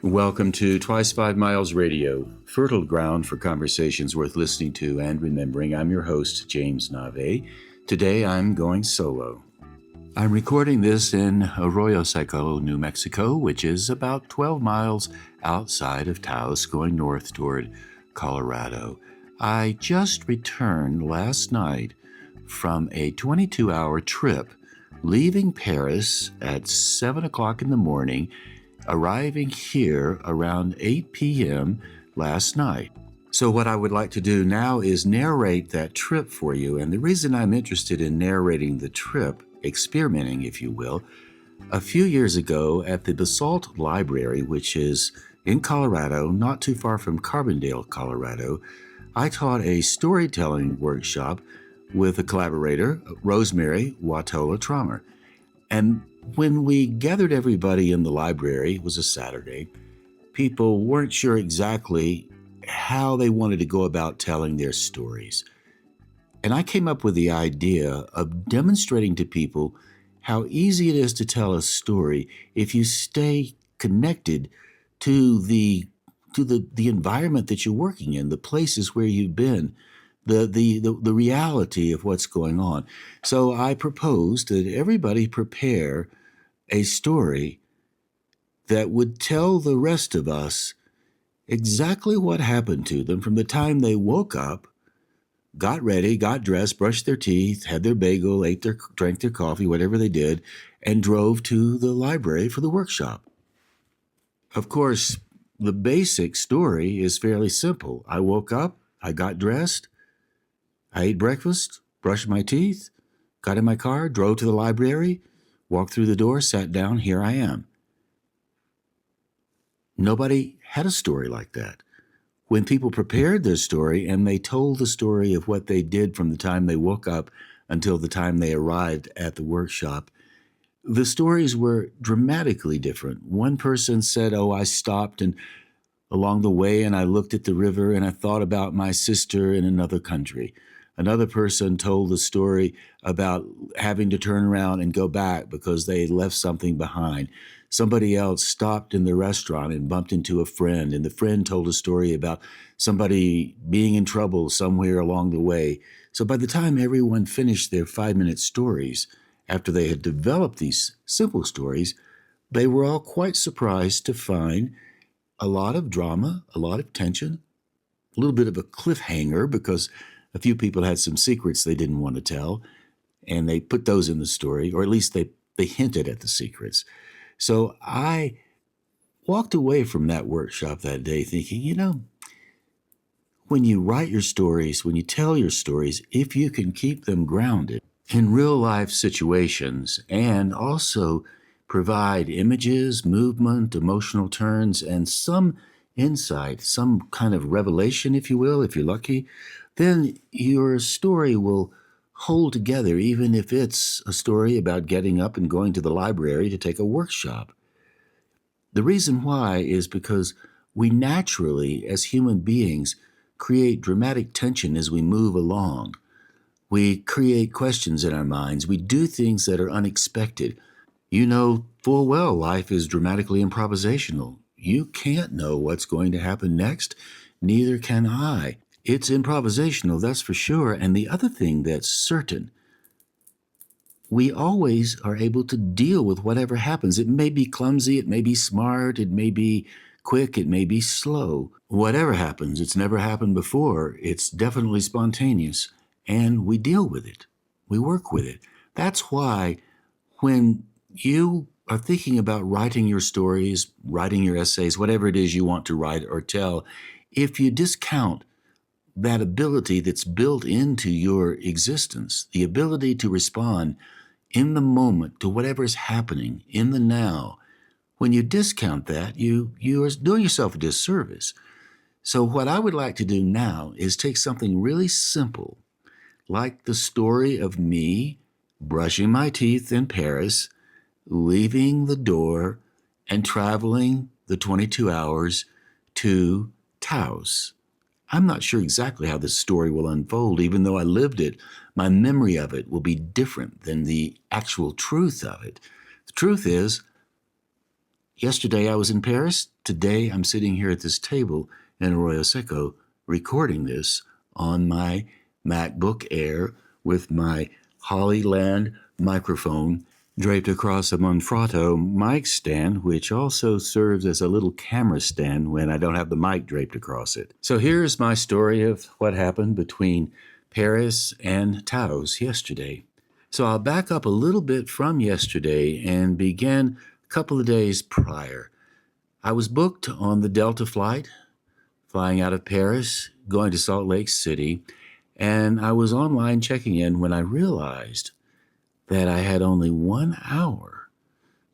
Welcome to Twice 5 Miles Radio, fertile ground for conversations worth listening to and remembering. I'm your host, James Navé. Today I'm going solo. I'm recording this in Arroyo Seco, New Mexico, which is about 12 miles outside of Taos, going north toward Colorado. I just returned last night from a 22-hour trip, leaving Paris at 7 o'clock in the morning, arriving here around 8 p.m. last night. So what I would like to do now is narrate that trip for you. And the reason I'm interested in narrating the trip, experimenting, if you will, a few years ago at the Basalt Library, which is in Colorado, not too far from Carbondale, Colorado, I taught a storytelling workshop with a collaborator, Rosemary Watola-Trommer. And when we gathered everybody in the library, it was a Saturday, people weren't sure exactly how they wanted to go about telling their stories. And I came up with the idea of demonstrating to people how easy it is to tell a story if you stay connected to the environment that you're working in, the places where you've been, the reality of what's going on. So I proposed that everybody prepare a story that would tell the rest of us exactly what happened to them from the time they woke up, got ready, got dressed, brushed their teeth, had their bagel, drank their coffee, whatever they did, and drove to the library for the workshop. Of course, the basic story is fairly simple. I woke up, I got dressed, I ate breakfast, brushed my teeth, got in my car, drove to the library, walked through the door, sat down, here I am. Nobody had a story like that. When people prepared their story and they told the story of what they did from the time they woke up until the time they arrived at the workshop, the stories were dramatically different. One person said, I stopped and along the way and I looked at the river and I thought about my sister in another country. Another person told the story about having to turn around and go back because they left something behind. Somebody else stopped in the restaurant and bumped into a friend, and the friend told a story about somebody being in trouble somewhere along the way. So by the time everyone finished their 5-minute stories, after they had developed these simple stories, they were all quite surprised to find a lot of drama, a lot of tension, a little bit of a cliffhanger because a few people had some secrets they didn't want to tell, and they put those in the story, or at least they hinted at the secrets. So I walked away from that workshop that day thinking, when you write your stories, when you tell your stories, if you can keep them grounded in real life situations and also provide images, movement, emotional turns, and some insight, some kind of revelation, if you will, if you're lucky, then your story will hold together, even if it's a story about getting up and going to the library to take a workshop. The reason why is because we naturally, as human beings, create dramatic tension as we move along. We create questions in our minds. We do things that are unexpected. You know full well life is dramatically improvisational. You can't know what's going to happen next. Neither can I. It's improvisational, that's for sure. And the other thing that's certain, we always are able to deal with whatever happens. It may be clumsy, it may be smart, it may be quick, it may be slow. Whatever happens, it's never happened before. It's definitely spontaneous. And we deal with it. We work with it. That's why when you are thinking about writing your stories, writing your essays, whatever it is you want to write or tell, if you discount that ability that's built into your existence, the ability to respond in the moment to whatever is happening in the now, when you discount that, you are doing yourself a disservice. So what I would like to do now is take something really simple, like the story of me brushing my teeth in Paris, leaving the door, and traveling the 22 hours to Taos. I'm not sure exactly how this story will unfold. Even though I lived it, my memory of it will be different than the actual truth of it. The truth is, Yesterday I was in Paris. Today I'm sitting here at this table in Arroyo Seco recording this on my MacBook Air with my Hollyland microphone draped across a Monfrotto mic stand, which also serves as a little camera stand when I don't have the mic draped across it. So here's my story of what happened between Paris and Taos yesterday. So I'll back up a little bit from yesterday and begin a couple of days prior. I was booked on the Delta flight, flying out of Paris, going to Salt Lake City, and I was online checking in when I realized that I had only 1 hour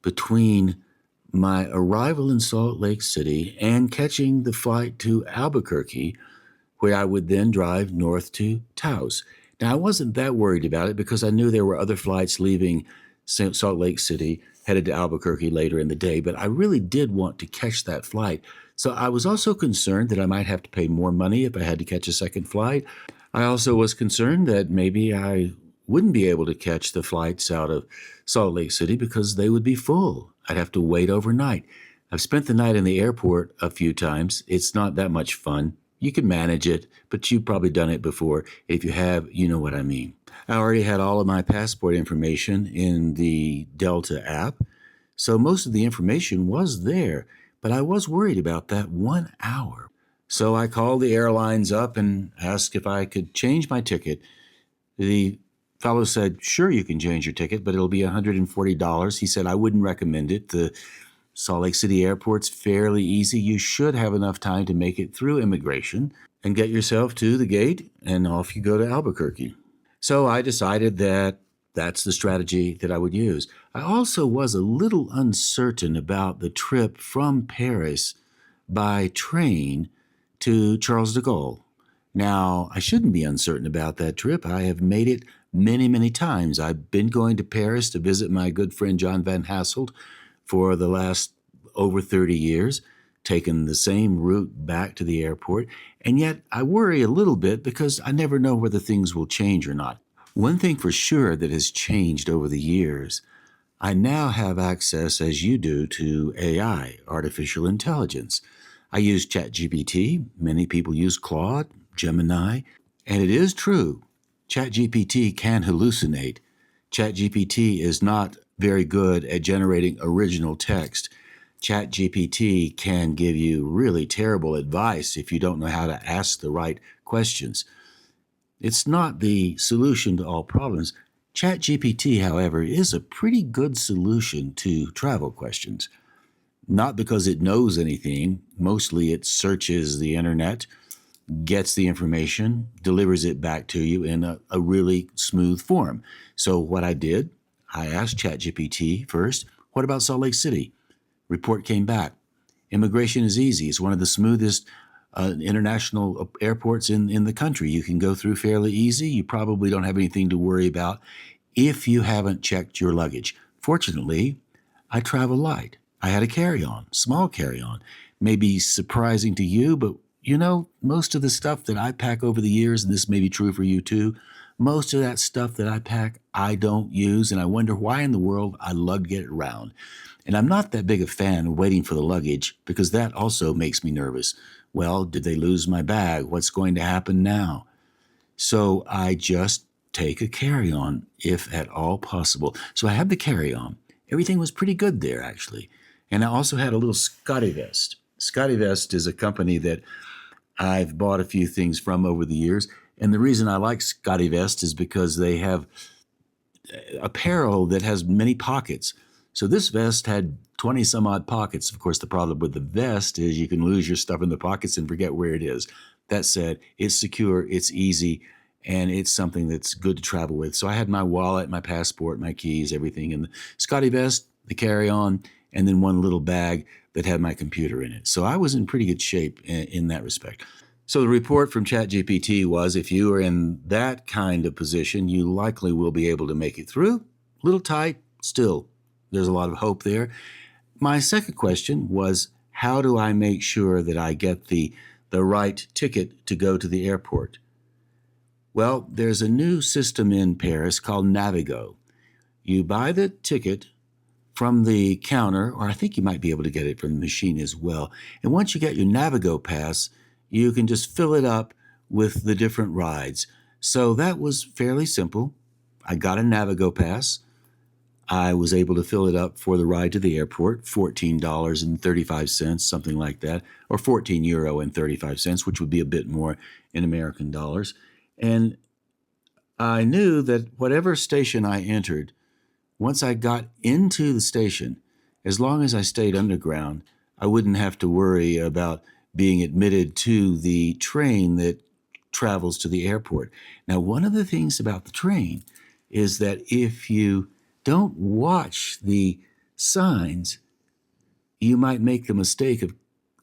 between my arrival in Salt Lake City and catching the flight to Albuquerque, where I would then drive north to Taos. Now, I wasn't that worried about it because I knew there were other flights leaving Salt Lake City, headed to Albuquerque later in the day, but I really did want to catch that flight. So I was also concerned that I might have to pay more money if I had to catch a second flight. I also was concerned that maybe I wouldn't be able to catch the flights out of Salt Lake City because they would be full. I'd have to wait overnight. I've spent the night in the airport a few times. It's not that much fun. You can manage it, but you've probably done it before. If you have, you know what I mean. I already had all of my passport information in the Delta app, so most of the information was there, but I was worried about that 1 hour. So I called the airlines up and asked if I could change my ticket. The fellow said, sure, you can change your ticket, but it'll be $140. He said, I wouldn't recommend it. The Salt Lake City Airport's fairly easy. You should have enough time to make it through immigration and get yourself to the gate, and off you go to Albuquerque. So I decided that that's the strategy that I would use. I also was a little uncertain about the trip from Paris by train to Charles de Gaulle. Now, I shouldn't be uncertain about that trip. I have made it many, many times. I've been going to Paris to visit my good friend John Van Hasselt for the last over 30 years, taken the same route back to the airport, and yet I worry a little bit because I never know whether things will change or not. One thing for sure that has changed over the years, I now have access, as you do, to AI, artificial intelligence. I use ChatGPT. Many people use Claude, Gemini, and it is true, ChatGPT can hallucinate. ChatGPT is not very good at generating original text. ChatGPT can give you really terrible advice if you don't know how to ask the right questions. It's not the solution to all problems. ChatGPT, however, is a pretty good solution to travel questions. Not because it knows anything. Mostly it searches the internet, gets the information, delivers it back to you in a really smooth form. So what I did, I asked ChatGPT first, what about Salt Lake City? Report came back. Immigration is easy. It's one of the smoothest international airports in the country. You can go through fairly easy. You probably don't have anything to worry about if you haven't checked your luggage. Fortunately, I travel light. I had a carry-on, small carry-on. Maybe surprising to you, but you know, most of the stuff that I pack over the years, and this may be true for you too, most of that stuff that I pack, I don't use, and I wonder why in the world I lug to get it around. And I'm not that big a fan of waiting for the luggage because that also makes me nervous. Well, did they lose my bag? What's going to happen now? So I just take a carry-on if at all possible. So I had the carry-on. Everything was pretty good there, actually. And I also had a little Scotty Vest. Scotty Vest is a company that I've bought a few things from over the years. And the reason I like Scotty Vest is because they have apparel that has many pockets. So this vest had 20 some odd pockets. Of course, the problem with the vest is you can lose your stuff in the pockets and forget where it is. That said, it's secure, it's easy, and it's something that's good to travel with. So I had my wallet, my passport, my keys, everything in the Scotty vest, the carry-on, and then one little bag that had my computer in it. So I was in pretty good shape in that respect. So the report from ChatGPT was if you are in that kind of position, you likely will be able to make it through. A little tight, still, there's a lot of hope there. My second question was, how do I make sure that I get the right ticket to go to the airport? Well, there's a new system in Paris called Navigo. You buy the ticket from the counter, or I think you might be able to get it from the machine as well. And once you get your Navigo pass, you can just fill it up with the different rides. So that was fairly simple. I got a Navigo pass. I was able to fill it up for the ride to the airport, $14.35, something like that, or €14.35, which would be a bit more in American dollars. And I knew that whatever station I entered, once I got into the station, as long as I stayed underground, I wouldn't have to worry about being admitted to the train that travels to the airport. Now, one of the things about the train is that if you don't watch the signs, you might make the mistake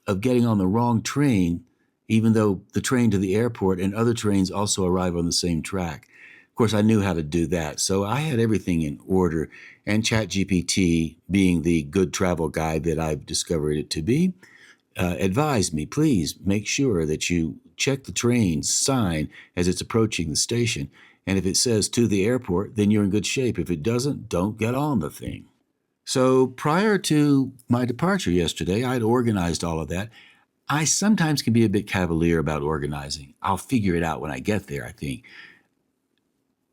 of getting on the wrong train, even though the train to the airport and other trains also arrive on the same track. Of course, I knew how to do that, so I had everything in order, and ChatGPT, being the good travel guide that I've discovered it to be, advised me, please make sure that you check the train sign as it's approaching the station, and if it says to the airport, then you're in good shape. If it doesn't, don't get on the thing. So prior to my departure yesterday, I'd organized all of that. I sometimes can be a bit cavalier about organizing. I'll figure it out when I get there, I think.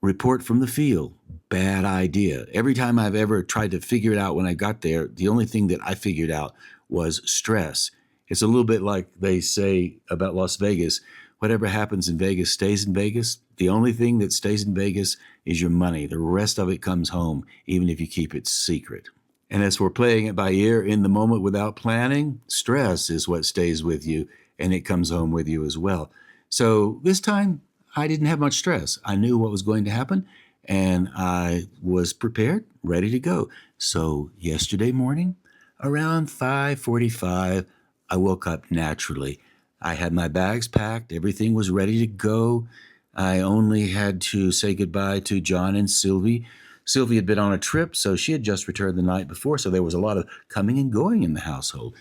Report from the field, bad idea. Every time I've ever tried to figure it out when I got there, the only thing that I figured out was stress. It's a little bit like they say about Las Vegas. Whatever happens in Vegas stays in Vegas. The only thing that stays in Vegas is your money. The rest of it comes home, even if you keep it secret. And as we're playing it by ear in the moment without planning, stress is what stays with you, and it comes home with you as well. So this time, I didn't have much stress. I knew what was going to happen, and I was prepared, ready to go. So yesterday morning, around 5:45, I woke up naturally. I had my bags packed. Everything was ready to go. I only had to say goodbye to John and Sylvie. Sylvie had been on a trip, so she had just returned the night before, so there was a lot of coming and going in the household.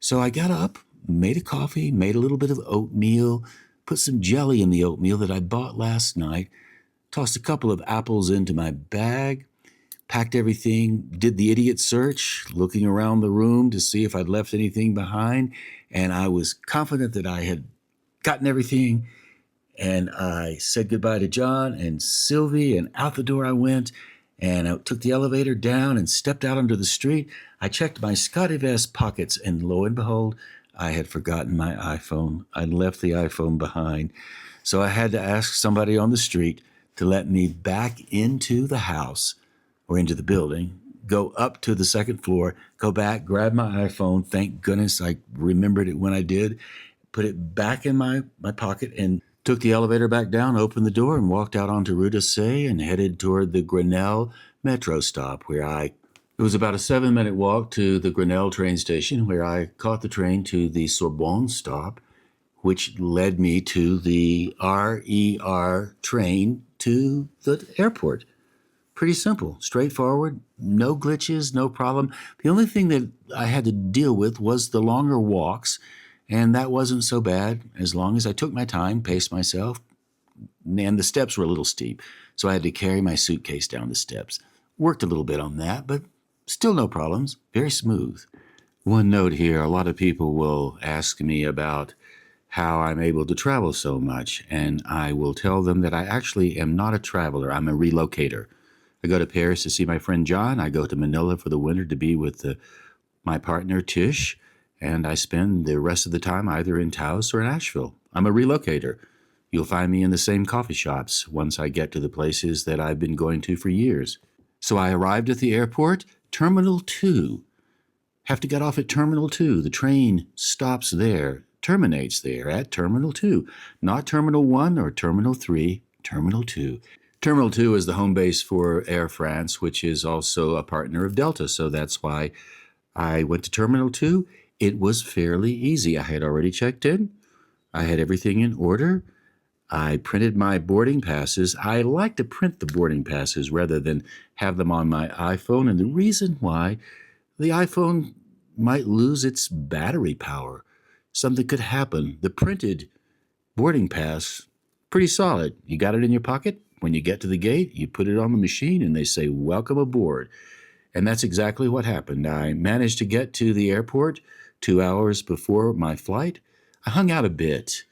So I got up, made a coffee, made a little bit of oatmeal, put some jelly in the oatmeal that I bought last night, tossed a couple of apples into my bag, packed everything, did the idiot search, looking around the room to see if I'd left anything behind, and I was confident that I had gotten everything, and I said goodbye to John and Sylvie, and out the door I went, and I took the elevator down and stepped out onto the street. I checked my Scotty vest pockets, and lo and behold, I had forgotten my iPhone. I'd left the iPhone behind. So I had to ask somebody on the street to let me back into the house or into the building, go up to the second floor, go back, grab my iPhone. Thank goodness I remembered it when I did, put it back in my pocket, and took the elevator back down, opened the door, and walked out onto Rue d'Orsay and headed toward the Grinnell metro stop, it was about a 7-minute walk to the Grinnell train station, where I caught the train to the Sorbonne stop, which led me to the RER train to the airport. Pretty simple, straightforward, no glitches, no problem. The only thing that I had to deal with was the longer walks, and that wasn't so bad as long as I took my time, paced myself, and the steps were a little steep, so I had to carry my suitcase down the steps. Worked a little bit on that, but still no problems, very smooth. One note here, a lot of people will ask me about how I'm able to travel so much, and I will tell them that I actually am not a traveler, I'm a relocator. I go to Paris to see my friend John, I go to Manila for the winter to be with my partner Tish, and I spend the rest of the time either in Taos or in Asheville. I'm a relocator. You'll find me in the same coffee shops once I get to the places that I've been going to for years. So I arrived at the airport, Terminal 2. Have to get off at Terminal 2. The train stops there, terminates there at Terminal 2. Not Terminal 1 or Terminal 3, Terminal 2. Terminal 2 is the home base for Air France, which is also a partner of Delta, so that's why I went to Terminal 2. It was fairly easy. I had already checked in. I had everything in order. I printed my boarding passes. I like to print the boarding passes rather than have them on my iPhone, and the reason why, the iPhone might lose its battery power. Something could happen. The printed boarding pass, pretty solid. You got it in your pocket. When you get to the gate, you put it on the machine, and they say, welcome aboard. And that's exactly what happened. I managed to get to the airport 2 hours before my flight. I hung out a bit,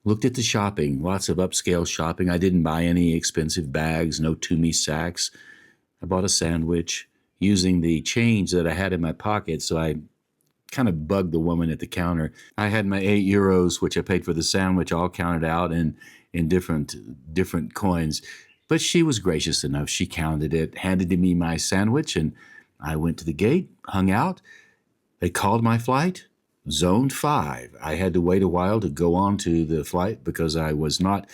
looked at the shopping, lots of upscale shopping. I didn't buy any expensive bags, no Toomey sacks. I bought a sandwich using the change that I had in my pocket, so I kind of bugged the woman at the counter. I had my €8, which I paid for the sandwich, all counted out in different coins. But she was gracious enough. She counted it, handed me my sandwich, and I went to the gate, hung out. They called my flight, Zone 5. I had to wait a while to go on to the flight because I was not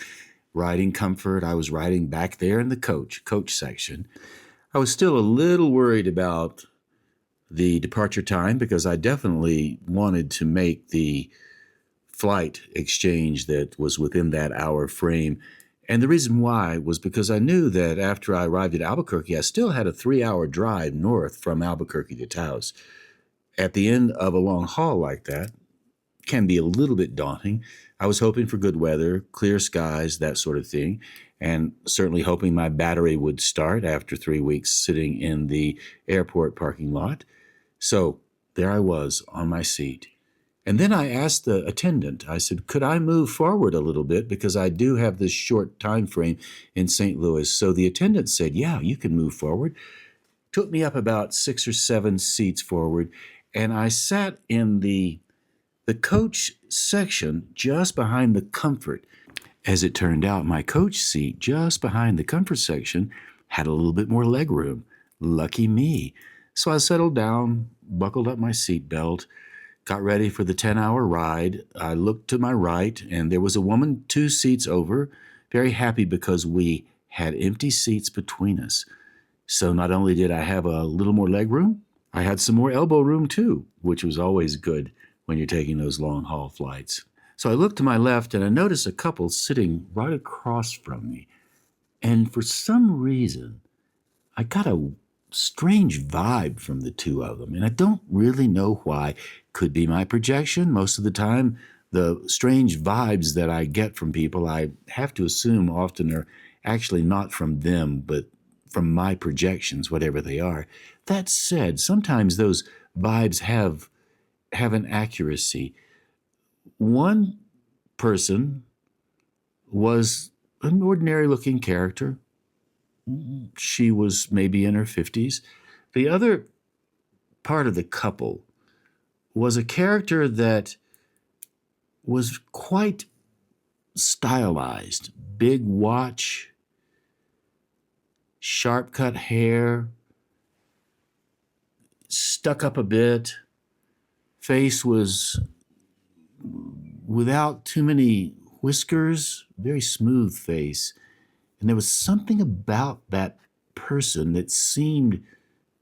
riding comfort. I was riding back there in the coach section. I was still a little worried about the departure time because I definitely wanted to make the flight exchange that was within that hour frame. And the reason why was because I knew that after I arrived at Albuquerque, I still had a 3-hour drive north from Albuquerque to Taos. At the end of a long haul like that, can be a little bit daunting. I was hoping for good weather, clear skies, that sort of thing, and certainly hoping my battery would start after 3 weeks sitting in the airport parking lot. So there I was on my seat. And then I asked the attendant, I said, could I move forward a little bit because I do have this short time frame in St. Louis. So the attendant said, yeah, you can move forward. Took me up about 6 or 7 seats forward, and I sat in the coach section just behind the comfort. As it turned out, my coach seat just behind the comfort section had a little bit more leg room. Lucky me. So I settled down, buckled up my seatbelt, got ready for the 10-hour ride. I looked to my right, and there was a woman 2 seats over, very happy because we had empty seats between us. So not only did I have a little more leg room, I had some more elbow room too, which was always good when you're taking those long-haul flights. So I looked to my left, and I noticed a couple sitting right across from me. And for some reason, I got a strange vibe from the two of them, and I don't really know why. Could be my projection. Most of the time, the strange vibes that I get from people, I have to assume often are actually not from them, but from my projections, whatever they are. That said, sometimes those vibes have an accuracy. One person was an ordinary-looking character. She was maybe in her 50s. The other part of the couple was a character that was quite stylized. Big watch, sharp-cut hair, stuck up a bit. Face was without too many whiskers, very smooth face. And there was something about that person that seemed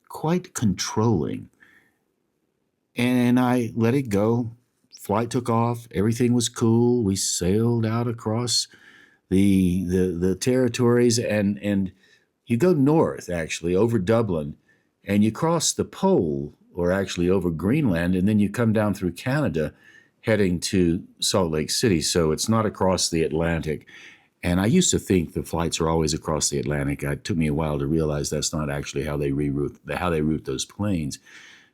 quite controlling. And I let it go. Flight took off. Everything was cool. We sailed out across the territories, and you go north, actually, over Dublin, and you cross the pole, or actually over Greenland, and then you come down through Canada, heading to Salt Lake City. So it's not across the Atlantic. And I used to think the flights are always across the Atlantic. It took me a while to realize that's not actually how they route those planes.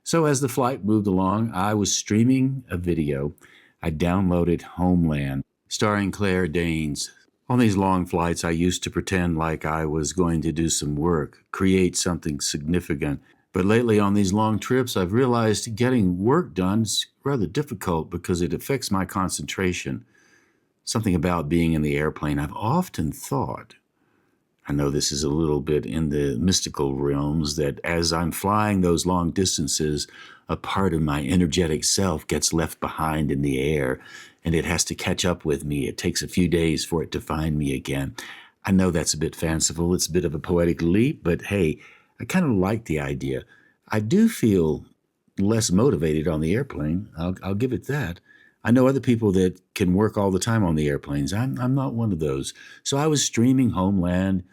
So as the flight moved along, I was streaming a video. I downloaded Homeland, starring Claire Danes. On these long flights, I used to pretend like I was going to do some work, create something significant. But lately on these long trips, I've realized getting work done is rather difficult because it affects my concentration. Something about being in the airplane. I've often thought, I know this is a little bit in the mystical realms, that as I'm flying those long distances, a part of my energetic self gets left behind in the air, and it has to catch up with me. It takes a few days for it to find me again. I know that's a bit fanciful. It's a bit of a poetic leap, but hey, I kind of like the idea. I do feel less motivated on the airplane. I'll give it that. I know other people that can work all the time on the airplanes. I'm not one of those. So I was streaming Homeland,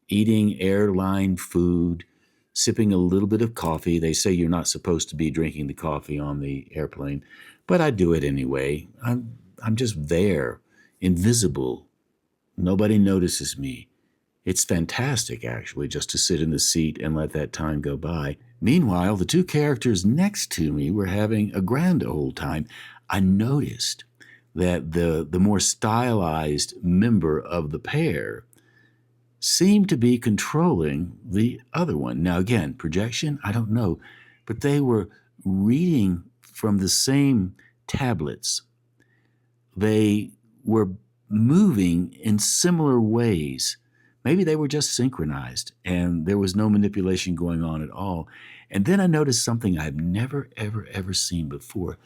eating airline food, sipping a little bit of coffee. They say you're not supposed to be drinking the coffee on the airplane, but I do it anyway. I'm just there, invisible. Nobody notices me. It's fantastic, actually, just to sit in the seat and let that time go by. Meanwhile, the two characters next to me were having a grand old time. I noticed that the more stylized member of the pair seemed to be controlling the other one. Now, again, projection, I don't know, but they were reading from the same tablets. They were moving in similar ways. Maybe they were just synchronized and there was no manipulation going on at all. And then I noticed something I've never, ever, ever seen before.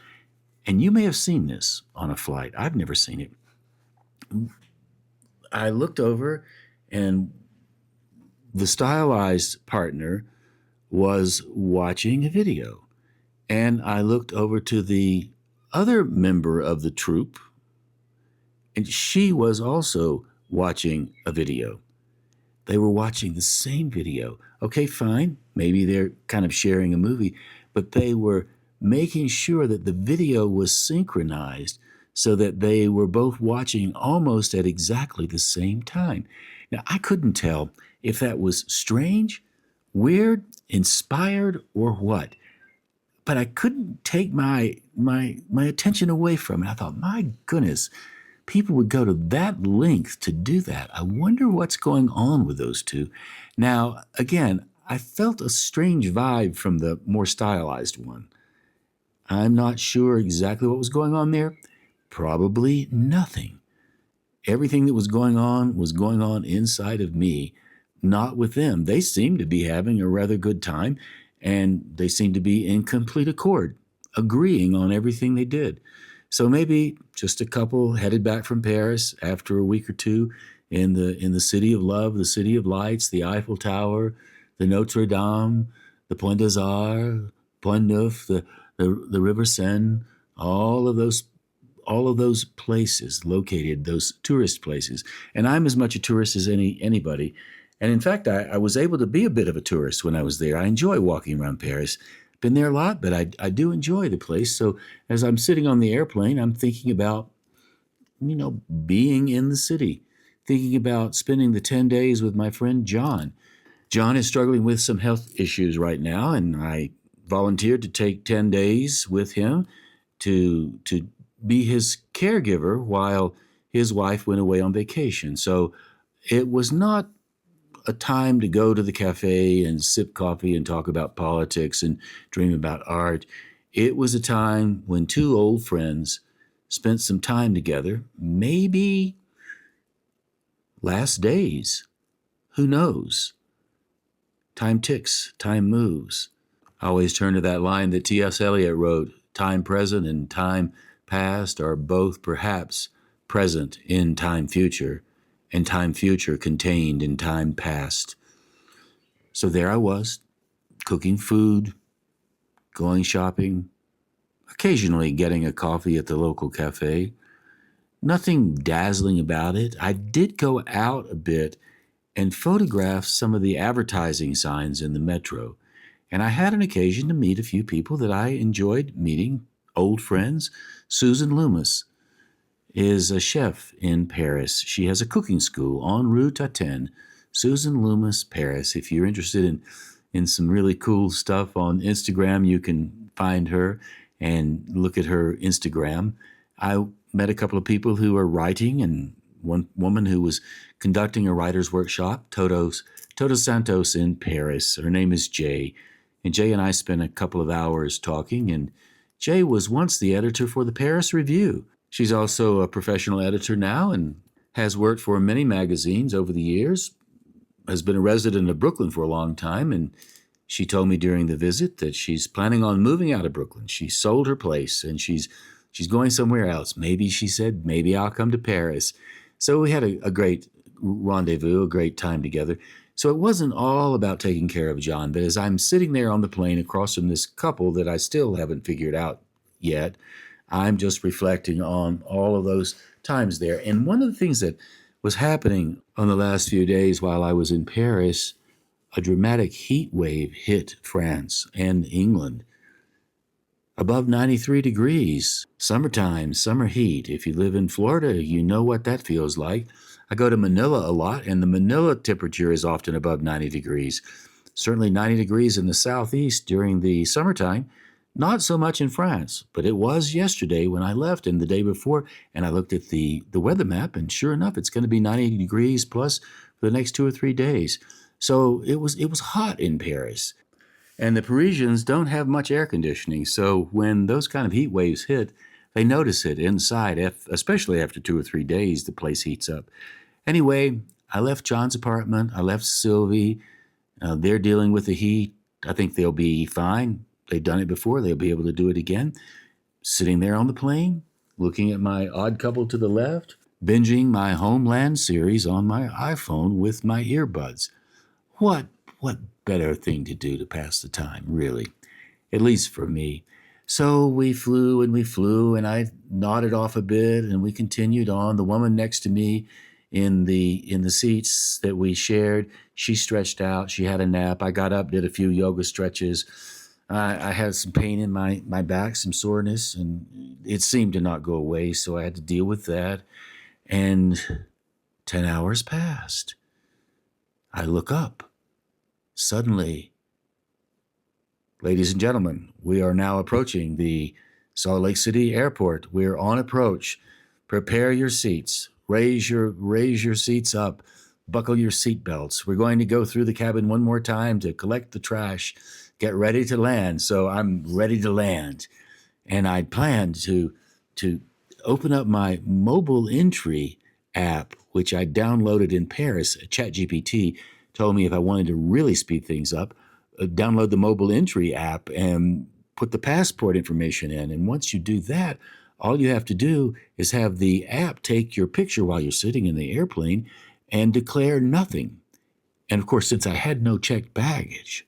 And you may have seen this on a flight. I've never seen it. I looked over, and the stylized partner was watching a video. And I looked over to the other member of the troupe, and she was also watching a video. They were watching the same video. Okay, fine. Maybe they're kind of sharing a movie, but they were making sure that the video was synchronized so that they were both watching almost at exactly the same time. Now, I couldn't tell if that was strange, weird, inspired, or what, but I couldn't take my attention away from it. I thought, my goodness, people would go to that length to do that. I wonder what's going on with those two. Now, again, I felt a strange vibe from the more stylized one. I'm not sure exactly what was going on there. Probably nothing. Everything that was going on inside of me, not with them. They seemed to be having a rather good time, and they seemed to be in complete accord, agreeing on everything they did. So maybe just a couple headed back from Paris after a week or two in the city of love, the city of lights, the Eiffel Tower, the Notre Dame, the Point des Arts, Pont Neuf, the River Seine, all of those places located, those tourist places. And I'm as much a tourist as anybody. And in fact, I was able to be a bit of a tourist when I was there. I enjoy walking around Paris. Been there a lot, but I do enjoy the place. So as I'm sitting on the airplane, I'm thinking about, being in the city, thinking about spending the 10 days with my friend John. John is struggling with some health issues right now, and I volunteered to take 10 days with him to be his caregiver while his wife went away on vacation. So it was not a time to go to the cafe and sip coffee and talk about politics and dream about art. It was a time when two old friends spent some time together, maybe last days. Who knows? Time ticks, time moves. I always turn to that line that T.S. Eliot wrote, time present and time past are both perhaps present in time future, and time future contained in time past. So there I was, cooking food, going shopping, occasionally getting a coffee at the local cafe. Nothing dazzling about it. I did go out a bit and photograph some of the advertising signs in the metro. And I had an occasion to meet a few people that I enjoyed meeting, old friends. Susan Loomis is a chef in Paris. She has a cooking school en Rue Tatin. Susan Loomis, Paris. If you're interested in some really cool stuff on Instagram, you can find her and look at her Instagram. I met a couple of people who are writing, and one woman who was conducting a writer's workshop, Toto Santos in Paris. Her name is Jay. And Jay and I spent a couple of hours talking, and Jay was once the editor for the Paris Review. She's also a professional editor now and has worked for many magazines over the years, has been a resident of Brooklyn for a long time, and she told me during the visit that she's planning on moving out of Brooklyn. She sold her place, and she's going somewhere else. Maybe, she said, maybe I'll come to Paris. So we had a great rendezvous, a great time together. So it wasn't all about taking care of John, but as I'm sitting there on the plane across from this couple that I still haven't figured out yet, I'm just reflecting on all of those times there. And one of the things that was happening on the last few days while I was in Paris, a dramatic heat wave hit France and England. Above 93 degrees, summertime, summer heat. If you live in Florida, you know what that feels like. I go to Manila a lot, and the Manila temperature is often above 90 degrees. Certainly 90 degrees in the southeast during the summertime. Not so much in France, but it was yesterday when I left and the day before, and I looked at the weather map, and sure enough, it's going to be 90 degrees plus for the next 2 or 3 days. So it was hot in Paris. And the Parisians don't have much air conditioning, so when those kind of heat waves hit, they notice it inside, especially after 2 or 3 days, the place heats up. Anyway, I left John's apartment. I left Sylvie. They're dealing with the heat. I think they'll be fine. They've done it before. They'll be able to do it again. Sitting there on the plane, looking at my Odd Couple to the left, binging my Homeland series on my iPhone with my earbuds. What what better thing to do to pass the time, really? At least for me. So we flew, and I nodded off a bit, and we continued on. The woman next to me in the seats that we shared, she stretched out. She had a nap. I got up, did a few yoga stretches. I had some pain in my back, some soreness, and it seemed to not go away, so I had to deal with that. And 10 hours passed. I look up. Suddenly, ladies and gentlemen, we are now approaching the Salt Lake City Airport. We're on approach. Prepare your seats. Raise your seats up. Buckle your seat belts. We're going to go through the cabin one more time to collect the trash. Get ready to land. So I'm ready to land. And I planned to open up my mobile entry app, which I downloaded in Paris. ChatGPT told me if I wanted to really speed things up, download the mobile entry app and put the passport information in. And once you do that, all you have to do is have the app take your picture while you're sitting in the airplane and declare nothing. And of course, since I had no checked baggage,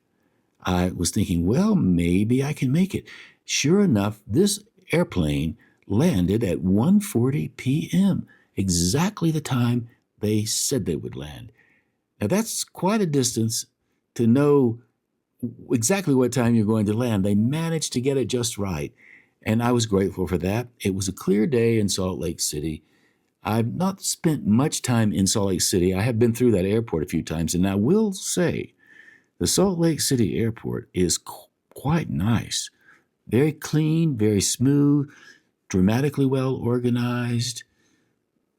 I was thinking, well, maybe I can make it. Sure enough, this airplane landed at 1:40 p.m., exactly the time they said they would land. Now, that's quite a distance to know exactly what time you're going to land. They managed to get it just right, and I was grateful for that. It was a clear day in Salt Lake City. I've not spent much time in Salt Lake City. I have been through that airport a few times, and I will say the Salt Lake City Airport is quite nice. Very clean, very smooth, dramatically well organized.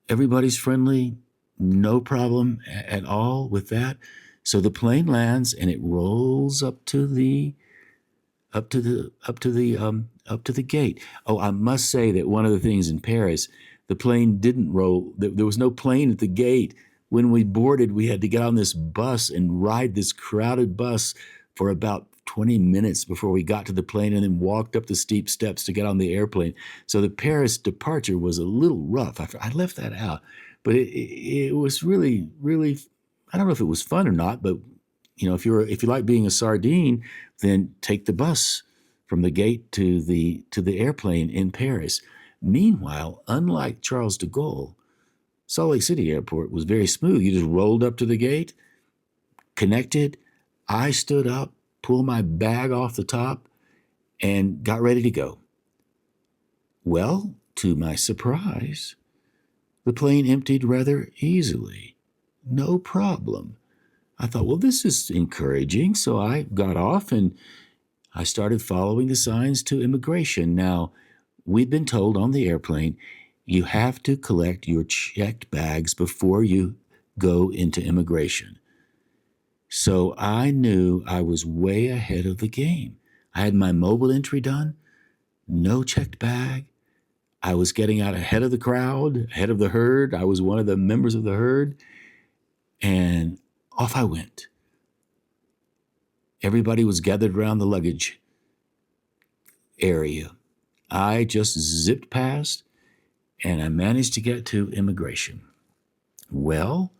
Everybody's friendly, no problem at all with that. So the plane lands and it rolls up to the gate. Oh, I must say that one of the things in Paris, the plane didn't roll. There was no plane at the gate. When we boarded, we had to get on this bus and ride this crowded bus for about 20 minutes before we got to the plane, and then walked up the steep steps to get on the airplane. So the Paris departure was a little rough. I left that out, but it was really, really, I don't know if it was fun or not, but if you like being a sardine, then take the bus from the gate to the airplane in Paris. Meanwhile, unlike Charles de Gaulle, Salt Lake City Airport was very smooth. You just rolled up to the gate, connected. I stood up, pulled my bag off the top, and got ready to go. Well, to my surprise, the plane emptied rather easily. No problem. I thought, well, this is encouraging. So I got off and I started following the signs to immigration. Now, we'd been told on the airplane, you have to collect your checked bags before you go into immigration. So I knew I was way ahead of the game. I had my mobile entry done, no checked bag. I was getting out ahead of the crowd, ahead of the herd. I was one of the members of the herd, and off I went. Everybody was gathered around the luggage area. I just zipped past, and I managed to get to immigration. Well,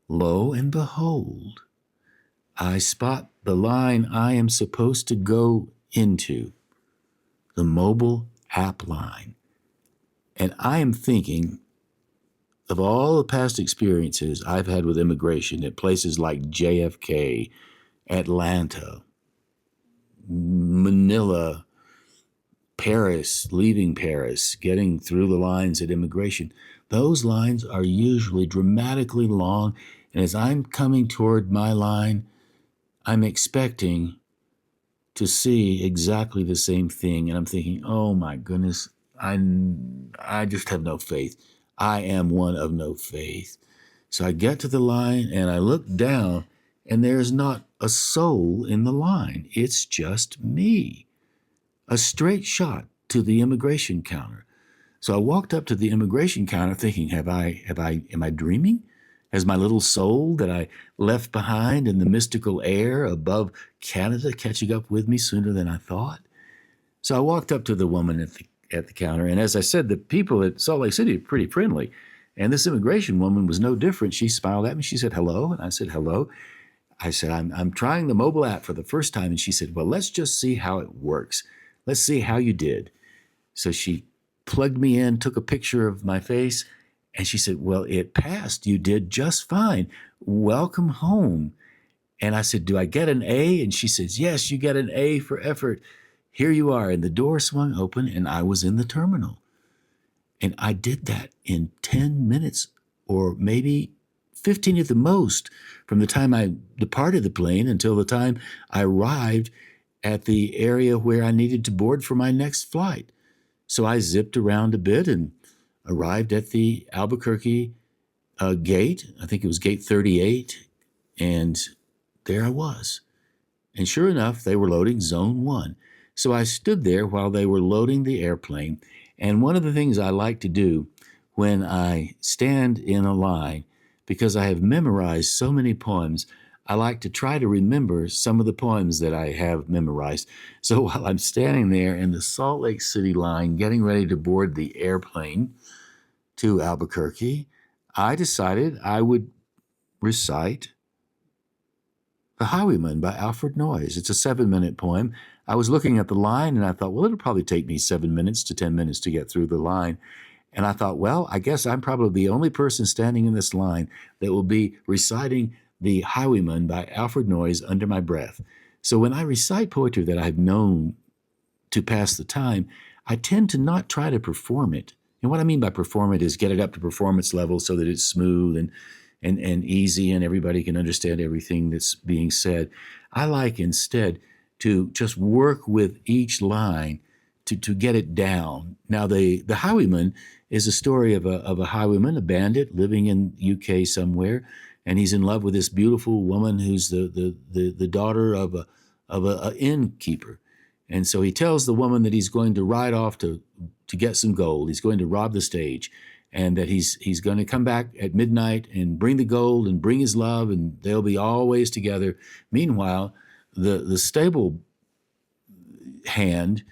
lo and behold, I spot the line I am supposed to go into, the mobile app line. And I am thinking of all the past experiences I've had with immigration at places like JFK, Atlanta, Manila, Paris, leaving Paris, getting through the lines at immigration. Those lines are usually dramatically long, and as I'm coming toward my line, I'm expecting to see exactly the same thing, and I'm thinking, oh my goodness, I just have no faith. I am one of no faith. So I get to the line and I look down, and there's not a soul in the line. It's just me. A straight shot to the immigration counter. So I walked up to the immigration counter thinking, am I dreaming? Has my little soul that I left behind in the mystical air above Canada catching up with me sooner than I thought? So I walked up to the woman at the counter, and as I said, the people at Salt Lake City are pretty friendly. And this immigration woman was no different. She smiled at me. She said, hello. And I said, hello. I said, I'm trying the mobile app for the first time. And she said, well, let's just see how it works. Let's see how you did. So she plugged me in, took a picture of my face, and she said, well, it passed. You did just fine. Welcome home. And I said, do I get an A? And she says, yes, you get an A for effort. Here you are. And the door swung open, and I was in the terminal. And I did that in 10 minutes or maybe 15 at the most from the time I departed the plane until the time I arrived at the area where I needed to board for my next flight. So I zipped around a bit and arrived at the Albuquerque gate. I think it was gate 38. And there I was. And sure enough, they were loading Zone 1. So I stood there while they were loading the airplane. And one of the things I like to do when I stand in a line, because I have memorized so many poems, I like to try to remember some of the poems that I have memorized. So while I'm standing there in the Salt Lake City line, getting ready to board the airplane to Albuquerque, I decided I would recite The Highwayman by Alfred Noyes. It's a 7-minute poem. I was looking at the line and I thought, well, it'll probably take me 7 minutes to 10 minutes to get through the line. And I thought, well, I guess I'm probably the only person standing in this line that will be reciting The Highwayman by Alfred Noyes under my breath. So when I recite poetry that I've known to pass the time, I tend to not try to perform it. And what I mean by perform it is get it up to performance level so that it's smooth and easy and everybody can understand everything that's being said. I like instead to just work with each line to get it down. Now, the Highwayman is a story of a highwayman, a bandit living in UK somewhere, and he's in love with this beautiful woman who's the daughter of a innkeeper. And so he tells the woman that he's going to ride off to get some gold. He's going to rob the stage, and that he's going to come back at midnight and bring the gold and bring his love, and they'll be always together. Meanwhile, the stable hand,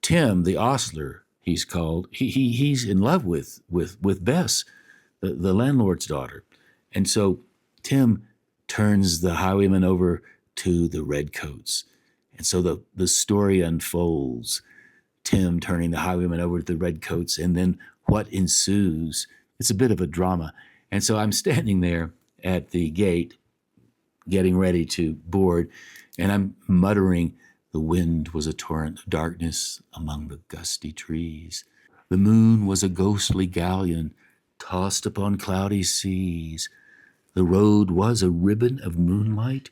Tim, the ostler, he's called, he's in love with Bess, the landlord's daughter. And so Tim turns the highwayman over to the redcoats. And so the story unfolds, Tim turning the highwayman over to the redcoats, and then what ensues. It's a bit of a drama. And so I'm standing there at the gate getting ready to board, and I'm muttering, the wind was a torrent of darkness among the gusty trees. The moon was a ghostly galleon tossed upon cloudy seas. The road was a ribbon of moonlight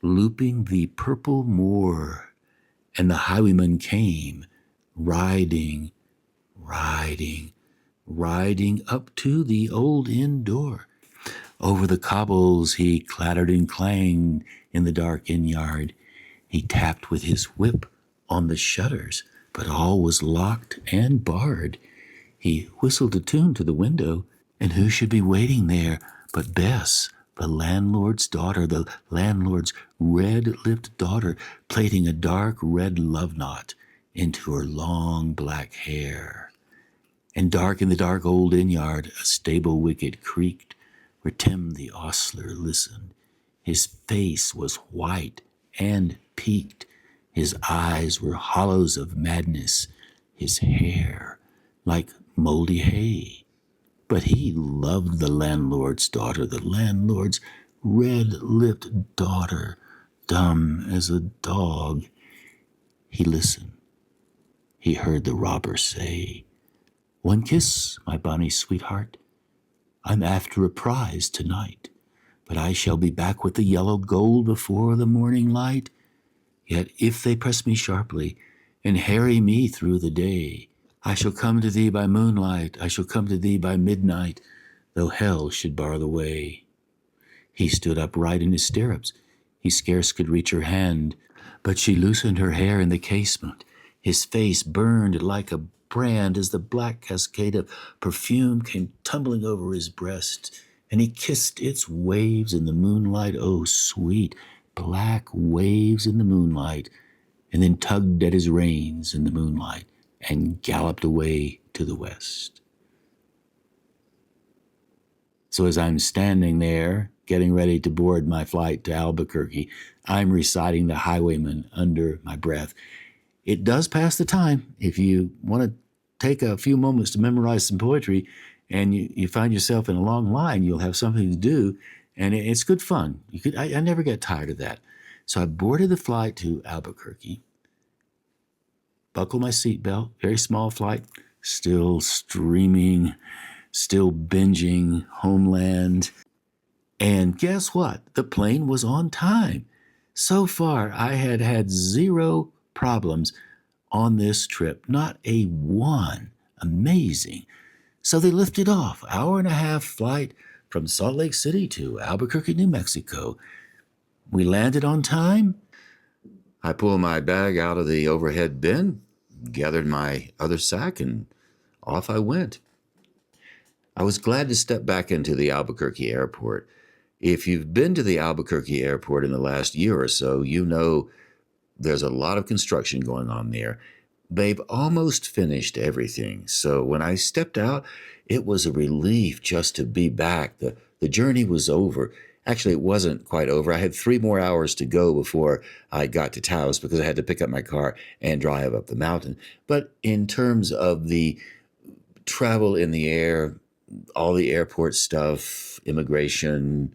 looping the purple moor. And the highwayman came, riding, riding, riding up to the old inn door. Over the cobbles he clattered and clanged in the dark inn yard. He tapped with his whip on the shutters, but all was locked and barred. He whistled a tune to the window, and who should be waiting there but Bess, the landlord's daughter, the landlord's red-lipped daughter, plaiting a dark red love knot into her long black hair. And dark in the dark old inn yard, a stable wicket creaked, where Tim the ostler listened. His face was white and peaked. His eyes were hollows of madness, his hair like moldy hay. But he loved the landlord's daughter, the landlord's red-lipped daughter, dumb as a dog. He listened. He heard the robber say, "One kiss, my bonny sweetheart, I'm after a prize tonight, but I shall be back with the yellow gold before the morning light. Yet if they press me sharply and harry me through the day, I shall come to thee by moonlight, I shall come to thee by midnight, though hell should bar the way. He stood upright in his stirrups. He scarce could reach her hand, but she loosened her hair in the casement. His face burned like a brand as the black cascade of perfume came tumbling over his breast, and he kissed its waves in the moonlight, oh, sweet black waves in the moonlight, and then tugged at his reins in the moonlight and galloped away to the west. So as I'm standing there, getting ready to board my flight to Albuquerque, I'm reciting the Highwayman under my breath. It does pass the time. If you want to take a few moments to memorize some poetry and you find yourself in a long line, you'll have something to do, and it's good fun. I never get tired of that. So I boarded the flight to Albuquerque, buckled my seatbelt, very small flight, still streaming, still binging Homeland. And guess what? The plane was on time. So far, I had had zero problems on this trip, not a one. Amazing. So they lifted off, hour-and-a-half flight from Salt Lake City to Albuquerque, New Mexico. We landed on time. I pulled my bag out of the overhead bin, gathered my other sack, and off I went. I was glad to step back into the Albuquerque airport. If you've been to the Albuquerque airport in the last year or so, you know there's a lot of construction going on there. They've almost finished everything. So when I stepped out, it was a relief just to be back. The journey was over. Actually, it wasn't quite over. I had 3 more hours to go before I got to Taos because I had to pick up my car and drive up the mountain. But in terms of the travel in the air, all the airport stuff, immigration,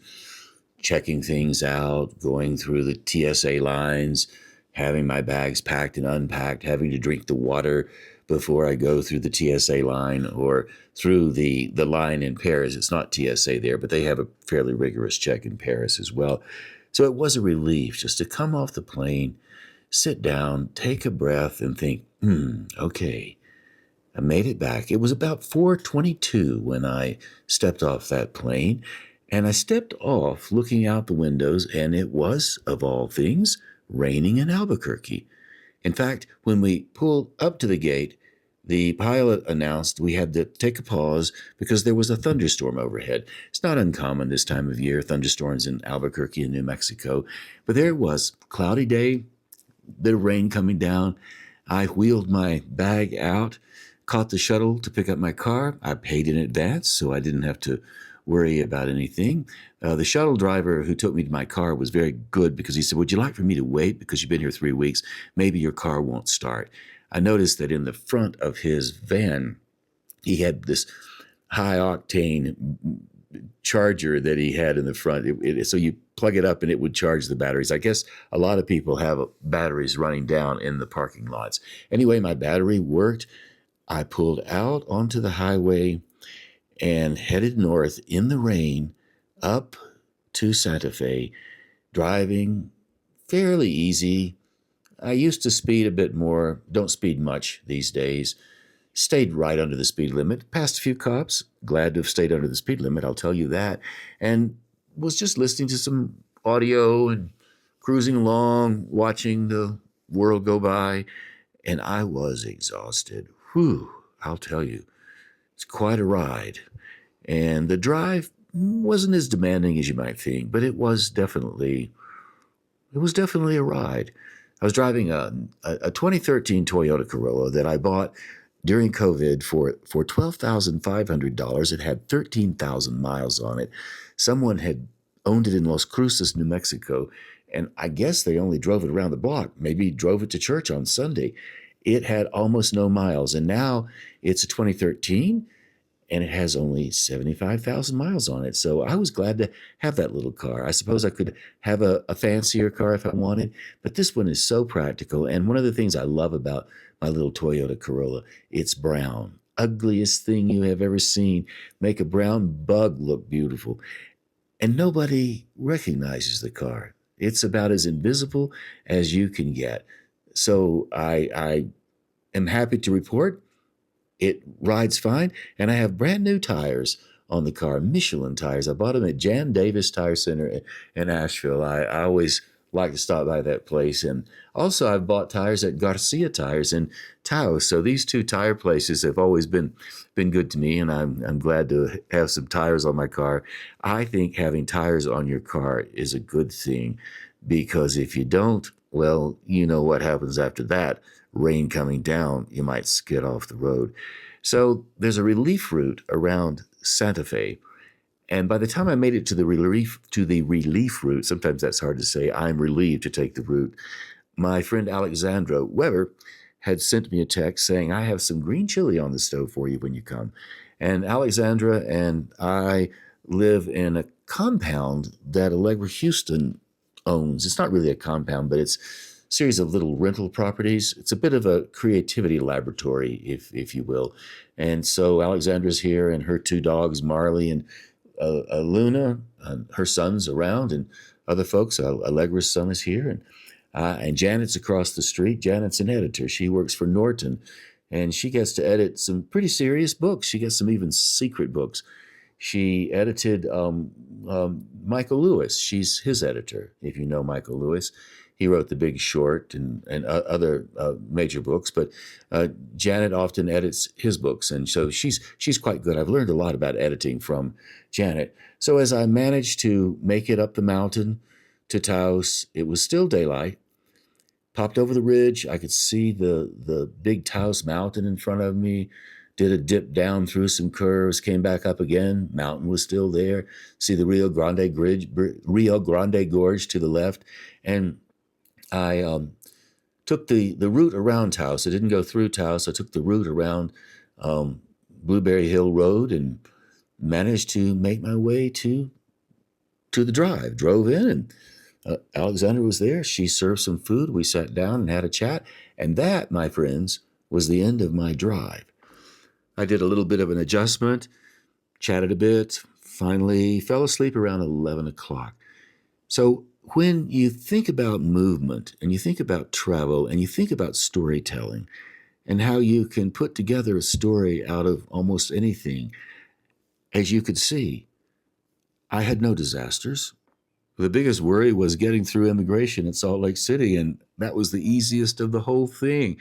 checking things out, going through the TSA lines, having my bags packed and unpacked, having to drink the water before I go through the TSA line or through the line in Paris. It's not TSA there, but they have a fairly rigorous check in Paris as well. So it was a relief just to come off the plane, sit down, take a breath, and think, okay, I made it back. It was about 4:22 when I stepped off that plane, and I stepped off looking out the windows, and it was, of all things, raining in Albuquerque. In fact, when we pulled up to the gate, the pilot announced we had to take a pause because there was a thunderstorm overhead. It's not uncommon this time of year, thunderstorms in Albuquerque and New Mexico. But there it was, cloudy day, bit of rain coming down. I wheeled my bag out, caught the shuttle to pick up my car. I paid in advance, so I didn't have to worry about anything. The shuttle driver who took me to my car was very good because he said, would you like for me to wait because you've been here 3 weeks? Maybe your car won't start. I noticed that in the front of his van, he had this high-octane charger that he had in the front. So you plug it up and it would charge the batteries. I guess a lot of people have batteries running down in the parking lots. Anyway, my battery worked. I pulled out onto the highway and headed north in the rain up to Santa Fe, driving fairly easy. I used to speed a bit more, don't speed much these days. Stayed right under the speed limit, passed a few cops, glad to have stayed under the speed limit, I'll tell you that, and was just listening to some audio and cruising along, watching the world go by, and I was exhausted. Whew, I'll tell you, it's quite a ride. And the drive wasn't as demanding as you might think, but it was definitely a ride. I was driving a 2013 Toyota Corolla that I bought during COVID for $12,500. It had 13,000 miles on it. Someone had owned it in Las Cruces, New Mexico, and I guess they only drove it around the block, maybe drove it to church on Sunday. It had almost no miles, and now it's a 2013, and it has only 75,000 miles on it. So I was glad to have that little car. I suppose I could have a fancier car if I wanted, but this one is so practical. And one of the things I love about my little Toyota Corolla, it's brown. ugliest thing you have ever seen, make a brown bug look beautiful. And nobody recognizes the car. It's about as invisible as you can get. So I am happy to report it rides fine, and I have brand new tires on the car, Michelin tires. I bought them at Jan Davis Tire Center in Asheville. I always like to stop by that place. And also, I've bought tires at Garcia Tires in Taos. So these two tire places have always been good to me, and I'm glad to have some tires on my car. I think having tires on your car is a good thing, because if you don't, well, you know what happens after that. Rain coming down, you might skid off the road. So there's a relief route around Santa Fe. And by the time I made it to the relief route, sometimes that's hard to say, I'm relieved to take the route. My friend Alexandra Weber had sent me a text saying, I have some green chili on the stove for you when you come. And Alexandra and I live in a compound that Allegra Houston owns. It's not really a compound, but it's a series of little rental properties. It's a bit of a creativity laboratory, if you will. And so Alexandra's here, and her two dogs, Marley and Luna, her son's around, and other folks. Allegra's son is here, and Janet's across the street. Janet's an editor. She works for Norton, and she gets to edit some pretty serious books. She gets some even secret books. She edited Michael Lewis. She's his editor, if you know Michael Lewis. He wrote The Big Short and other major books, but Janet often edits his books, and so she's quite good. I've learned a lot about editing from Janet. So as I managed to make it up the mountain to Taos, it was still daylight. Popped over the ridge, I could see the big Taos mountain in front of me. Did a dip down through some curves, came back up again. Mountain was still there. See the Rio Grande Gorge to the left, and I took the route around Taos. I didn't go through Taos. I took the route around Blueberry Hill Road and managed to make my way to the drive. Drove in, and Alexandra was there. She served some food. We sat down and had a chat. And that, my friends, was the end of my drive. I did a little bit of an adjustment, chatted a bit, finally fell asleep around 11 o'clock. So when you think about movement, and you think about travel, and you think about storytelling, and how you can put together a story out of almost anything, as you could see, I had no disasters. The biggest worry was getting through immigration in Salt Lake City, and that was the easiest of the whole thing.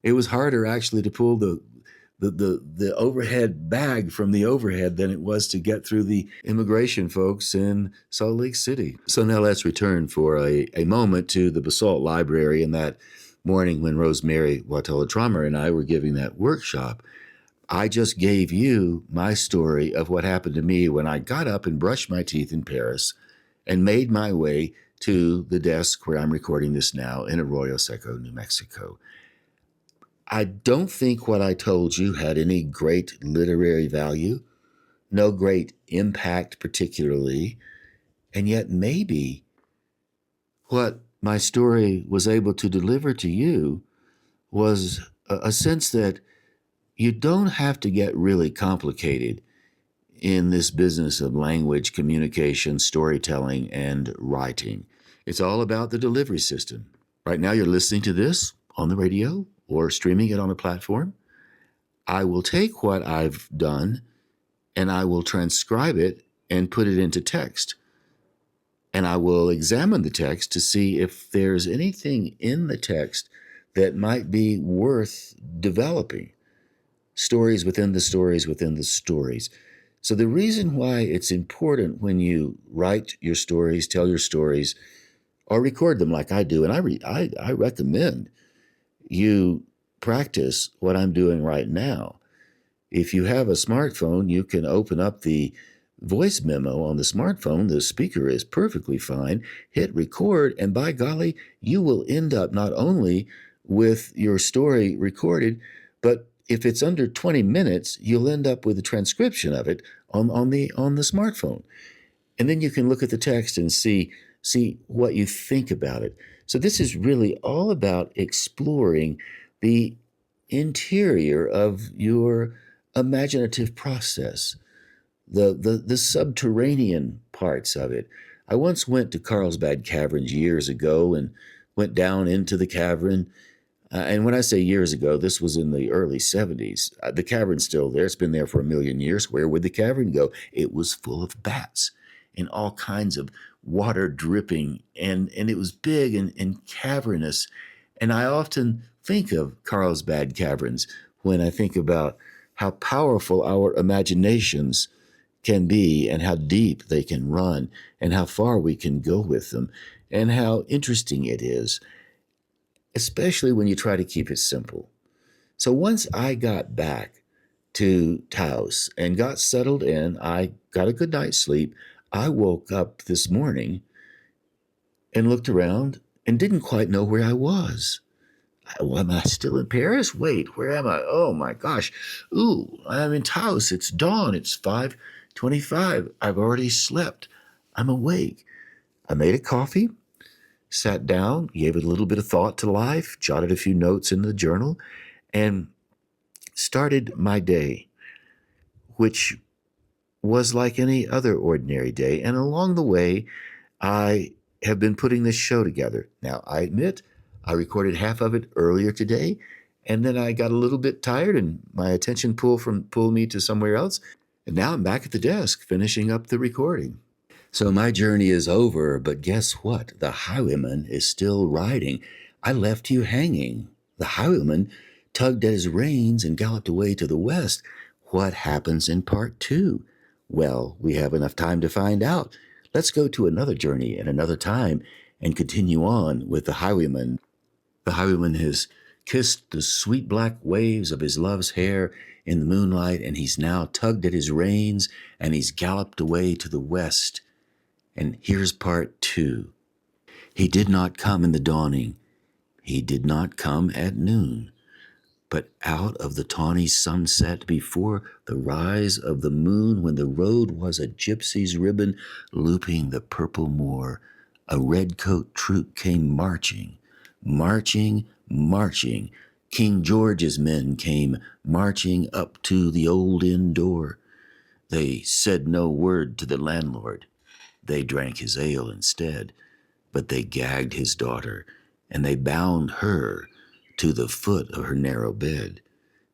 It was harder actually to pull the overhead bag from the overhead than it was to get through the immigration folks in Salt Lake City. So now let's return for a moment to the Basalt Library in that morning when Rosemary Watola-Trommer and I were giving that workshop. I just gave you my story of what happened to me when I got up and brushed my teeth in Paris and made my way to the desk where I'm recording this now in Arroyo Seco, New Mexico. I don't think what I told you had any great literary value, no great impact particularly, and yet maybe what my story was able to deliver to you was a sense that you don't have to get really complicated in this business of language, communication, storytelling, and writing. It's all about the delivery system. Right now you're listening to this on the radio or streaming it on a platform. I will take what I've done and I will transcribe it and put it into text. And I will examine the text to see if there's anything in the text that might be worth developing. Stories within the stories within the stories. So the reason why it's important when you write your stories, tell your stories, or record them like I do, and I recommend you practice what I'm doing right now. If you have a smartphone, you can open up the voice memo on the smartphone. The speaker is perfectly fine. Hit record, and by golly, you will end up not only with your story recorded, but if it's under 20 minutes, you'll end up with a transcription of it on the smartphone. And then you can look at the text and see what you think about it. So this is really all about exploring the interior of your imaginative process, the subterranean parts of it. I once went to Carlsbad Caverns years ago and went down into the cavern. And when I say years ago, this was in the early 70s. The cavern's still there. It's been there for a million years. Where would the cavern go? It was full of bats and all kinds of water dripping, and it was big and cavernous. And I often think of Carlsbad Caverns when I think about how powerful our imaginations can be and how deep they can run and how far we can go with them and how interesting it is, especially when you try to keep it simple. So once I got back to Taos and got settled in, I got a good night's sleep. I woke up this morning and looked around and didn't quite know where I was. Well, am I still in Paris? Wait, where am I? Oh my gosh. Ooh, I'm in Taos. It's dawn. It's 5:25. I've already slept. I'm awake. I made a coffee, sat down, gave it a little bit of thought to life, jotted a few notes in the journal, and started my day, which was like any other ordinary day. And along the way, I have been putting this show together. Now, I admit I recorded half of it earlier today, and then I got a little bit tired and my attention pulled me to somewhere else. And now I'm back at the desk finishing up the recording. So my journey is over, but guess what? The highwayman is still riding. I left you hanging. The highwayman tugged at his reins and galloped away to the west. What happens in part two? Well, we have enough time to find out. Let's go to another journey at another time and continue on with the highwayman. The highwayman has kissed the sweet black waves of his love's hair in the moonlight, and he's now tugged at his reins, and he's galloped away to the west. And here's part two. He did not come in the dawning. He did not come at noon. But out of the tawny sunset before the rise of the moon, when the road was a gypsy's ribbon looping the purple moor, a redcoat troop came marching, marching, marching. King George's men came marching up to the old inn door. They said no word to the landlord. They drank his ale instead, but they gagged his daughter, and they bound her to the foot of her narrow bed.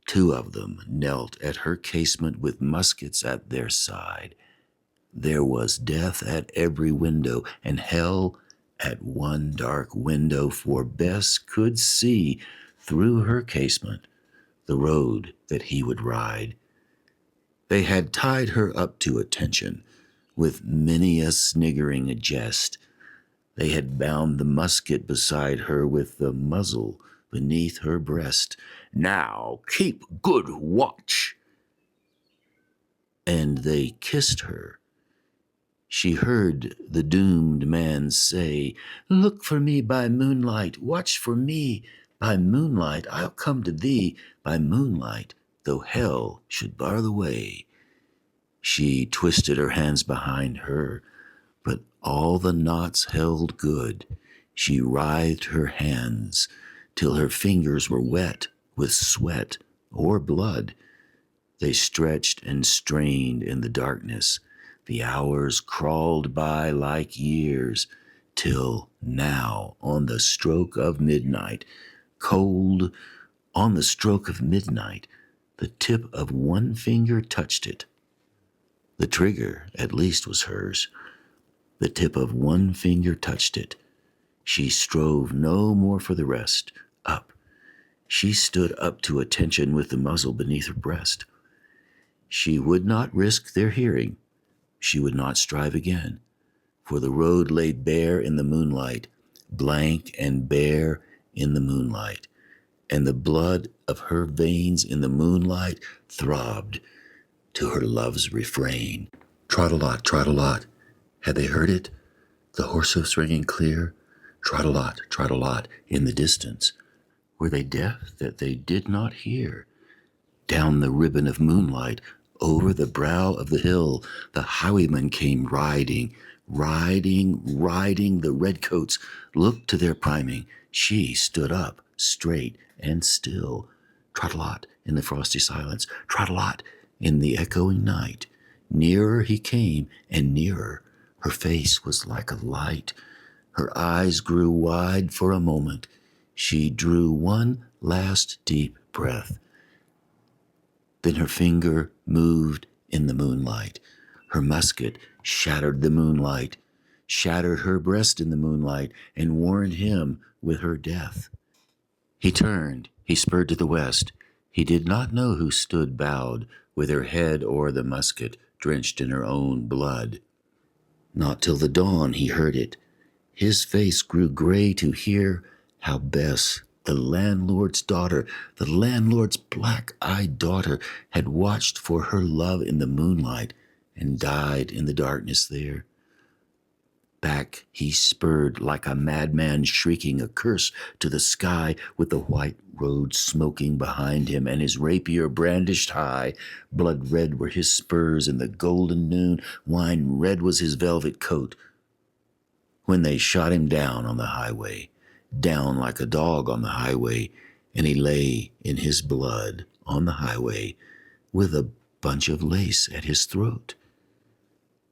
Two of them knelt at her casement with muskets at their side. There was death at every window, and hell at one dark window, for Bess could see through her casement the road that he would ride. They had tied her up to attention with many a sniggering jest. They had bound the musket beside her with the muzzle beneath her breast. Now keep good watch. And they kissed her. She heard the doomed man say, "Look for me by moonlight, watch for me by moonlight. I'll come to thee by moonlight, though hell should bar the way." She twisted her hands behind her, but all the knots held good. She writhed her hands till her fingers were wet with sweat or blood. They stretched and strained in the darkness. The hours crawled by like years, till now, on the stroke of midnight, cold on the stroke of midnight, the tip of one finger touched it. The trigger, at least, was hers. The tip of one finger touched it. She strove no more for the rest. Up. She stood up to attention with the muzzle beneath her breast. She would not risk their hearing. She would not strive again, for the road lay bare in the moonlight, blank and bare in the moonlight, and the blood of her veins in the moonlight throbbed to her love's refrain. Trot-a-lot, trot-a-lot. Had they heard it? The horse hoofs ringing clear? Trot-a-lot, trot-a-lot in the distance. Were they deaf that they did not hear? Down the ribbon of moonlight, over the brow of the hill, the highwaymen came riding, riding, riding. The redcoats looked to their priming. She stood up, straight and still. Trot-a-lot in the frosty silence, trot-a-lot in the echoing night. Nearer he came, and nearer. Her face was like a light. Her eyes grew wide for a moment. She drew one last deep breath. Then her finger moved in the moonlight. Her musket shattered the moonlight, shattered her breast in the moonlight, and warned him with her death. He turned, he spurred to the west. He did not know who stood bowed, with her head o'er the musket, drenched in her own blood. Not till the dawn he heard it. His face grew gray to hear how Bess, the landlord's daughter, the landlord's black-eyed daughter, had watched for her love in the moonlight and died in the darkness there. Back he spurred like a madman, shrieking a curse to the sky, with the white road smoking behind him and his rapier brandished high. Blood red were his spurs in the golden noon, wine red was his velvet coat. When they shot him down on the highway, down like a dog on the highway, and he lay in his blood on the highway with a bunch of lace at his throat.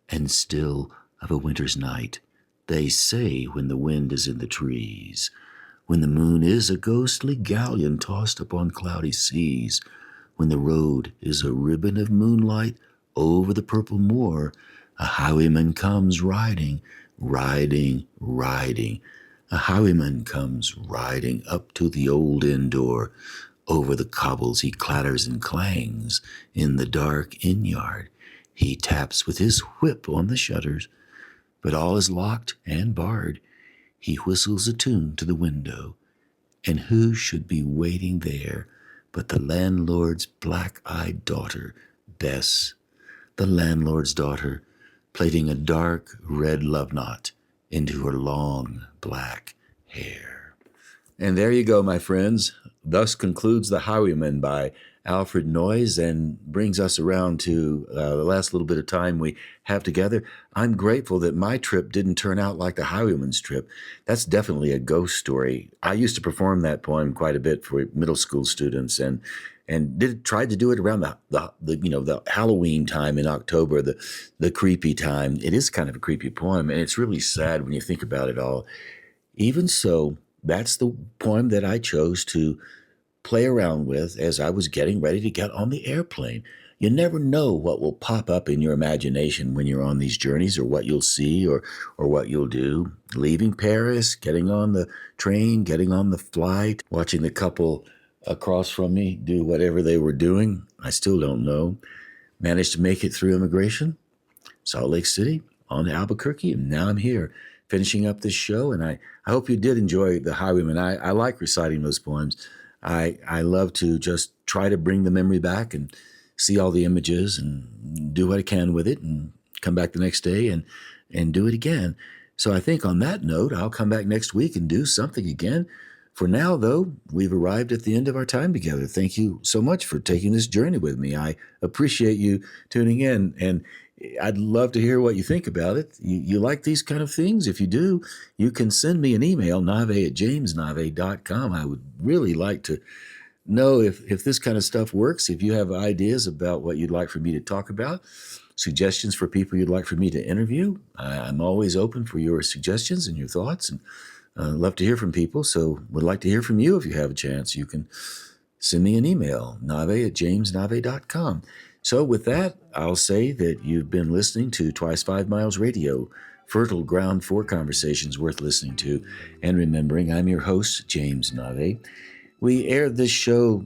And still of a winter's night, they say, when the wind is in the trees, when the moon is a ghostly galleon tossed upon cloudy seas, when the road is a ribbon of moonlight over the purple moor, a highwayman comes riding, riding, riding. A highwayman comes riding up to the old inn door. Over the cobbles he clatters and clangs. In the dark inn yard he taps with his whip on the shutters, but all is locked and barred. He whistles a tune to the window, and who should be waiting there but the landlord's black-eyed daughter, Bess, the landlord's daughter, plaiting a dark red love knot into her long black hair. And there you go, my friends. Thus concludes The Highwayman by Alfred Noyes, and brings us around to the last little bit of time we have together. I'm grateful that my trip didn't turn out like the Highwayman's trip. That's definitely a ghost story. I used to perform that poem quite a bit for middle school students, and tried to do it around the Halloween time in October, the creepy time. It is kind of a creepy poem, and it's really sad when you think about it all. Even so, that's the poem that I chose to play around with as I was getting ready to get on the airplane. You never know what will pop up in your imagination when you're on these journeys, or what you'll see, or what you'll do. Leaving Paris, getting on the train, getting on the flight, watching the couple across from me do whatever they were doing. I still don't know. Managed to make it through immigration, Salt Lake City, on to Albuquerque, and now I'm here finishing up this show. And I hope you did enjoy The Highwayman. I like reciting those poems. I love to just try to bring the memory back and see all the images and do what I can with it, and come back the next day and do it again. So I think on that note, I'll come back next week and do something again. For now, though, we've arrived at the end of our time together. Thank you so much for taking this journey with me. I appreciate you tuning in, and I'd love to hear what you think about it. You like these kind of things? If you do, you can send me an email, navé@jamesnavé.com. I would really like to know if this kind of stuff works, if you have ideas about what you'd like for me to talk about, suggestions for people you'd like for me to interview. I'm always open for your suggestions and your thoughts, and love to hear from people. So would like to hear from you if you have a chance. You can send me an email, navé@jamesnavé.com. So with that, I'll say that you've been listening to Twice 5 Miles Radio, fertile ground for conversations worth listening to and remembering. I'm your host, James Navé. We aired this show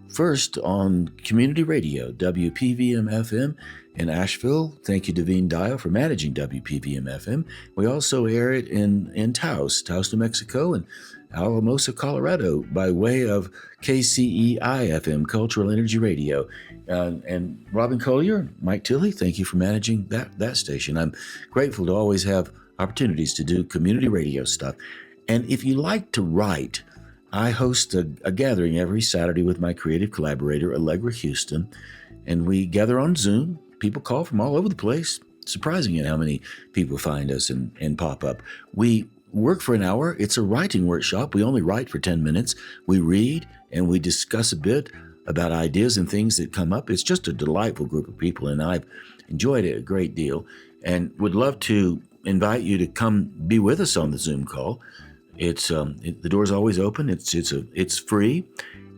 first on community radio, WPVM-FM in Asheville. Thank you, Davine Dial, for managing WPVM-FM. We also air it in Taos, New Mexico, and Alamosa, Colorado, by way of KCEI-FM, Cultural Energy Radio. And Robin Collier, Mike Tilley, thank you for managing that station. I'm grateful to always have opportunities to do community radio stuff. And if you like to write, I host a gathering every Saturday with my creative collaborator, Allegra Houston, and we gather on Zoom. People call from all over the place. Surprising at how many people find us and pop up. We work for an hour. It's a writing workshop. We only write for 10 minutes. We read and we discuss a bit about ideas and things that come up. It's just a delightful group of people, and I've enjoyed it a great deal and would love to invite you to come be with us on the Zoom call. The door's always open. It's free,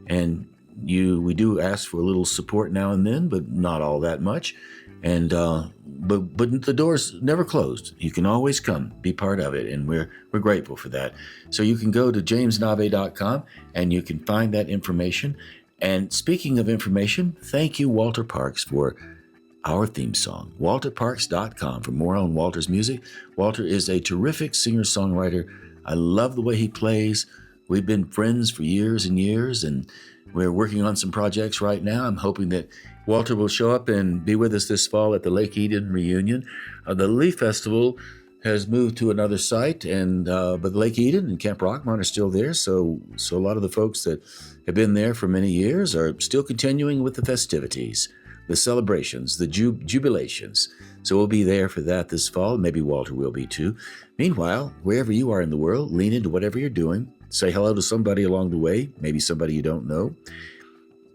and we do ask for a little support now and then, but not all that much. And but the door's never closed. You can always come, be part of it, and we're grateful for that. So you can go to jamesnavé.com and you can find that information. And speaking of information, thank you, Walter Parks, for our theme song. WalterParks.com for more on Walter's music. Walter is a terrific singer-songwriter. I love the way he plays. We've been friends for years and years, and we're working on some projects right now. I'm hoping that Walter will show up and be with us this fall at the Lake Eden reunion. The Leaf Festival has moved to another site, but Lake Eden and Camp Rockmont are still there. So a lot of the folks that have been there for many years are still continuing with the festivities, the celebrations, the jubilations. So we'll be there for that this fall. Maybe Walter will be too. Meanwhile, wherever you are in the world, lean into whatever you're doing. Say hello to somebody along the way, maybe somebody you don't know.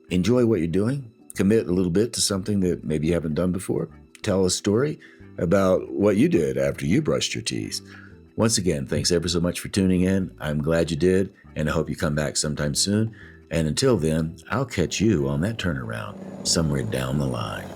Enjoy what you're doing. Commit a little bit to something that maybe you haven't done before. Tell a story about what you did after you brushed your teeth. Once again, thanks ever so much for tuning in. I'm glad you did, and I hope you come back sometime soon. And until then, I'll catch you on that turnaround somewhere down the line.